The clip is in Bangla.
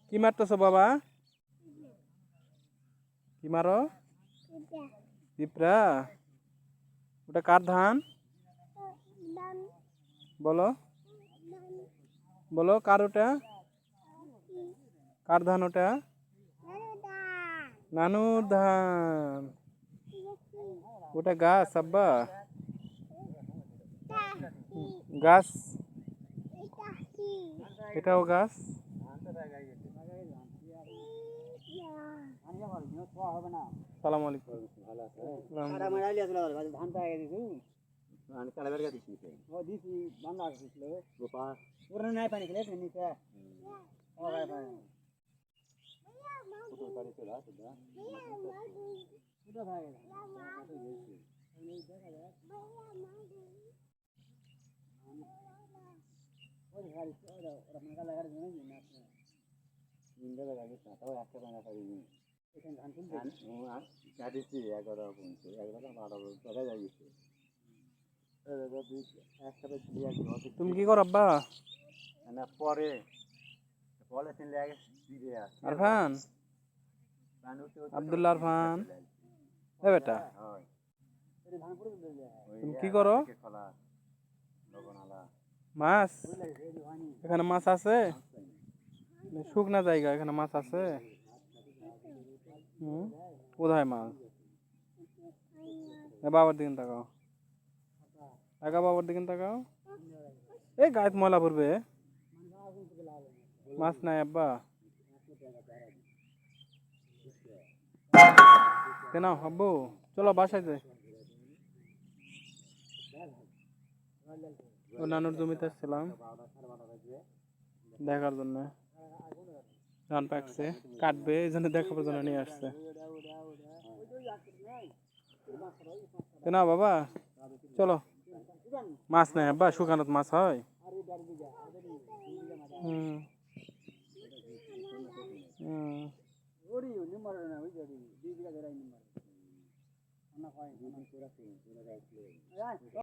কি মারতেছো বাবা? কি মারো? পিঁপড়া। ওটা কার ধান? বলো বলো কার ওটা? কার ধান ওটা? নানুর ধান। ওটা গাছ আব্বা? গাছ? এটাও গাছ? সালাম আলাইকুম। তুমি কি করো আব্বা? পরে আরফান, আব্দুল্লাহ আরফান, এ বেটা তুমি কি করো? মাছ? এখানে মাছ আছে? শুকনা জায়গা, এখানে মাছ আছে? কোথায় মাছ? বাবার দিকে তাকাও, একা বাবার দিকে তাকাও। এই গায়ে ময়লা পড়বে। মাছ নাই আব্বা? কেন আব্বু চলো বাসায় যাই। ও নানুর জমিতে আসছিলাম দেখার জন্য। ধান পাকছে, কাটবে, এই জন্য দেখার জন্য নিয়ে আসছে। না বাবা চলো। মাছ নাই আব্বা? শুকানোত মাছ হয়?